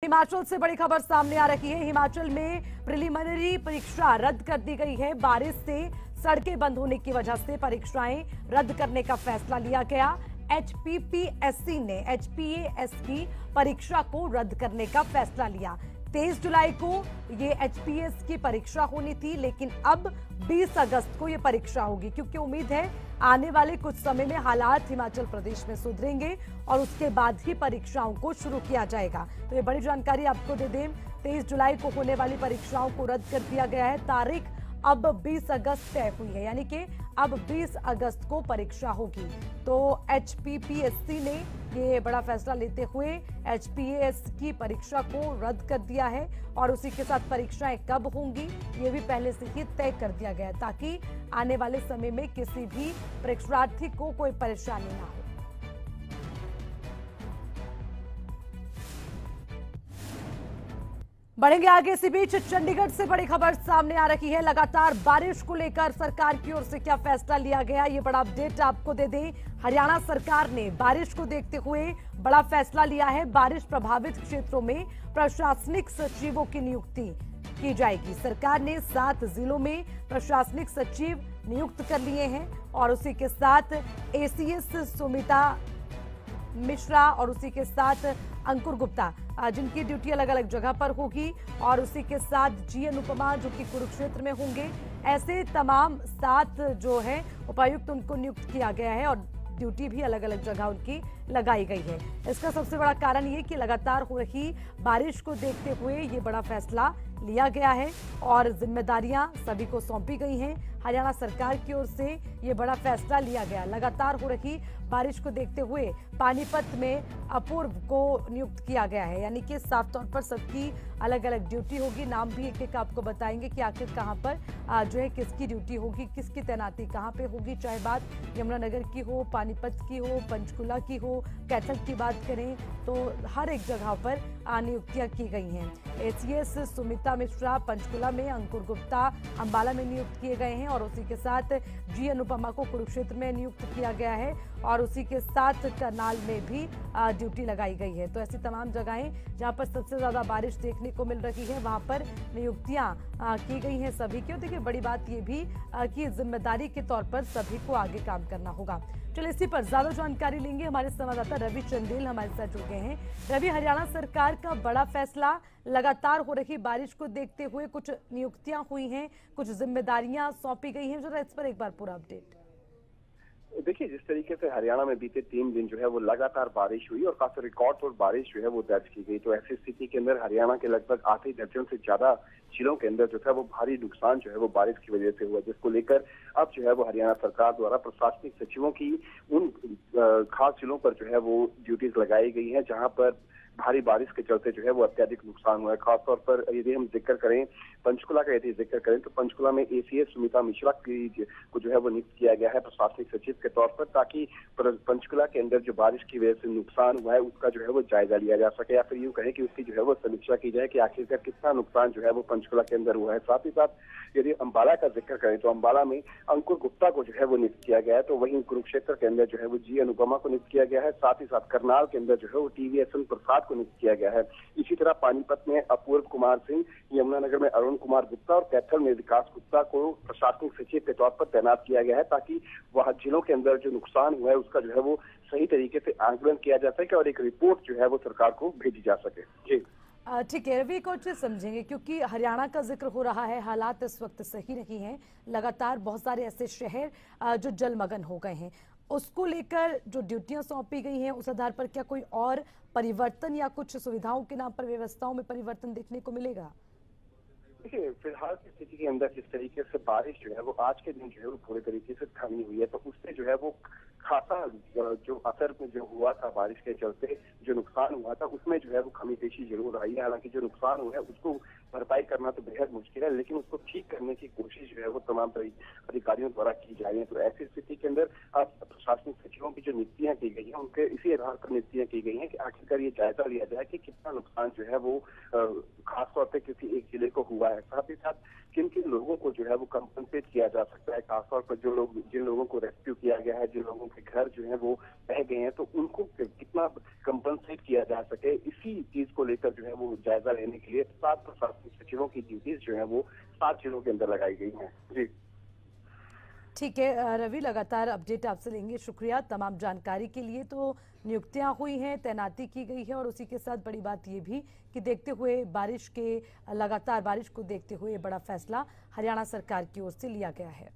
हिमाचल से बड़ी खबर सामने आ रही है। हिमाचल में प्रिलिमिनरी परीक्षा रद्द कर दी गई है। बारिश से सड़कें बंद होने की वजह से परीक्षाएं रद्द करने का फैसला लिया गया। एचपीपीएससी ने एचपीएस की परीक्षा को रद्द करने का फैसला लिया। 23 जुलाई को ये एचपीएस की परीक्षा होनी थी, लेकिन अब 20 अगस्त को ये परीक्षा होगी, क्योंकि उम्मीद है आने वाले कुछ समय में हालात हिमाचल प्रदेश में सुधरेंगे और उसके बाद ही परीक्षाओं को शुरू किया जाएगा। तो ये बड़ी जानकारी आपको दे दें, 23 जुलाई को होने वाली परीक्षाओं को रद्द कर दिया गया है। तारीख अब 20 अगस्त तय हुई है, यानी कि अब 20 अगस्त को परीक्षा होगी। तो एचपीपीएससी ने ये बड़ा फैसला लेते हुए एचपीएस की परीक्षा को रद्द कर दिया है और उसी के साथ परीक्षाएं कब होंगी ये भी पहले से ही तय कर दिया गया है, ताकि आने वाले समय में किसी भी परीक्षार्थी को कोई परेशानी ना हो। बढ़ेंगे आगे। इसी बीच चंडीगढ़ से बड़ी खबर सामने आ रही है। लगातार बारिश को लेकर सरकार की ओर से क्या फैसला लिया गया, ये बड़ा अपडेट आपको दे दें। हरियाणा सरकार ने बारिश को देखते हुए बड़ा फैसला लिया है। बारिश प्रभावित क्षेत्रों में प्रशासनिक सचिवों की नियुक्ति की जाएगी। सरकार ने 7 जिलों में प्रशासनिक सचिव नियुक्त कर लिए हैं और उसी के साथ एसीएस सुमिता मिश्रा और उसी के साथ अंकुर गुप्ता, जिनकी ड्यूटी अलग अलग जगह पर होगी, और उसी के साथ जी अनुपमा, जो कि कुरुक्षेत्र में होंगे। ऐसे तमाम 7 जो है उपायुक्त उनको नियुक्त किया गया है और ड्यूटी भी अलग अलग जगह उनकी लगाई गई है। इसका सबसे बड़ा कारण ये कि लगातार हो रही बारिश को देखते हुए ये बड़ा फैसला लिया गया है और जिम्मेदारियां सभी को सौंपी गई हैं। हरियाणा सरकार की ओर से ये बड़ा फैसला लिया गया। लगातार हो रही बारिश को देखते हुए पानीपत में अपूर्व को नियुक्त किया गया है, यानी कि साफ तौर पर सबकी अलग अलग ड्यूटी होगी। नाम भी एक एक आपको बताएंगे कि आखिर कहां पर जो है किसकी ड्यूटी होगी, किसकी तैनाती कहां पे होगी, चाहे बात यमुनानगर की हो, पानीपत की हो, पंचकुला की हो, कैथल की बात करें तो हर एक जगह पर नियुक्तियां की गई हैं। एसीएस सुमिता मिश्रा पंचकुला में, अंकुर गुप्ता अंबाला में नियुक्त किए गए हैं और उसी के साथ जी अनुपमा को कुरुक्षेत्र में नियुक्त किया गया है और उसी के साथ करनाल में भी ड्यूटी लगाई गई है। तो ऐसी तमाम जगहें जहां पर सबसे ज्यादा बारिश देखने को मिल रही है, वहां पर नियुक्तियां की गई हैं सभी की। देखिए बड़ी बात ये भी कि जिम्मेदारी के तौर पर सभी को आगे काम करना होगा। चलिए इसी पर ज्यादा जानकारी लेंगे। हमारे संवाददाता रवि चंदेल हमारे साथ जुड़ गए हैं। रवि, हरियाणा सरकार का बड़ा फैसला, लगातार हो रही बारिश को देखते हुए कुछ नियुक्तियां हुई हैं, कुछ जिम्मेदारियां सौंपी गई हैं, जरा इस पर एक बार पूरा अपडेट। देखिए, जिस तरीके से हरियाणा में बीते 3 दिन जो है वो लगातार बारिश हुई और काफी रिकॉर्ड तोड़ बारिश जो है वो दर्ज की गई, तो ऐसी स्थिति के अंदर हरियाणा के लगभग आधे दर्जन से ज्यादा जिलों के अंदर जो है वो भारी नुकसान जो है वो बारिश की वजह से हुआ, जिसको लेकर अब जो है वो हरियाणा सरकार द्वारा प्रशासनिक सचिवों की उन खास जिलों पर जो है वो ड्यूटीज लगाई गई है जहां पर भारी बारिश के चलते जो है वो अत्यधिक नुकसान हुआ है। खासतौर पर यदि हम जिक्र करें पंचकुला का, यदि जिक्र करें तो पंचकुला में एसीएस सुमिता मिश्रा को जो है वो नियुक्त किया गया है प्रशासनिक सचिव के तौर पर, ताकि पंचकुला के अंदर जो बारिश की वजह से नुकसान हुआ है उसका जो है वो जायजा लिया जा सके, या फिर यूं कहें कि उसकी जो है वो समीक्षा की जाए कि आखिरकार कितना नुकसान जो है वो पंचकुला के अंदर हुआ है। साथ ही साथ यदि अंबाला का जिक्र करें तो अंबाला में अंकुर गुप्ता को जो है वो नियुक्त किया गया है, तो वहीं कुरुक्षेत्र के अंदर जो है वो जी अनुपमा को नियुक्त किया गया है। साथ ही साथ करनाल के अंदर जो है वो टीवीएसएन प्रसाद को नियुक्त किया गया है। इसी तरह पानीपत में अपूर्व कुमार सिंह, यमुनानगर में अरुण कुमार गुप्ता और कैथल में विकास गुप्ता को प्रशासनिक सचिव के तौर पर तैनात किया गया है, ताकि वह जिलों के अंदर जो नुकसान हुआ है उसका जो है वो सही तरीके से आकलन किया जा सके और एक रिपोर्ट जो है वो सरकार को भेजी जा सके। जी ठीक है रवि, को अच्छे समझेंगे क्योंकि हरियाणा का जिक्र हो रहा है। हालात इस वक्त सही नहीं है, लगातार बहुत सारे ऐसे शहर जो जलमग्न हो गए हैं, उसको लेकर जो ड्यूटियां सौंपी गई हैं उस आधार पर क्या कोई और परिवर्तन या कुछ सुविधाओं के नाम पर व्यवस्थाओं में परिवर्तन देखने को मिलेगा? देखिए, फिलहाल की स्थिति के अंदर जिस तरीके से बारिश जो है वो आज के दिन जो है वो पूरे तरीके से थमी हुई है, तो उससे जो है वो खासा जो असर में जो हुआ था बारिश के चलते जो नुकसान हुआ था उसमें जो है वो कमी पेशी जरूर आई है। हालांकि जो नुकसान हुआ है उसको भरपाई करना तो बेहद मुश्किल है, लेकिन उसको ठीक करने की कोशिश जो है वो तमाम अधिकारियों द्वारा की जा रही है। तो ऐसी स्थिति के अंदर अब प्रशासनिक सचिवों की जो नियुक्तियां की गई हैं उनके इसी आधार पर नियुक्तियां की गई हैं कि आखिरकार ये जायजा लिया जाए कि कितना नुकसान जो है वो खासतौर पे किसी एक जिले को हुआ है, साथ ही साथ किन किन लोगों को जो है वो कंपनसेट किया जा सकता है, खासतौर पर जिन लोगों को रेस्क्यू किया गया है, जिन लोगों के घर जो है वो बह गए हैं, तो उनको कितना कंपनसेट किया जा सके, इसी चीज को लेकर जो है वो जायजा लेने के लिए 7 प्रशासनिक सचिवों की ड्यूटीज जो है वो 7 जिलों के अंदर लगाई गई हैं। जी ठीक है रवि, लगातार अपडेट आपसे लेंगे। शुक्रिया तमाम जानकारी के लिए। तो नियुक्तियां हुई हैं, तैनाती की गई है और उसी के साथ बड़ी बात ये भी कि देखते हुए लगातार बारिश को देखते हुए बड़ा फैसला हरियाणा सरकार की ओर से लिया गया है।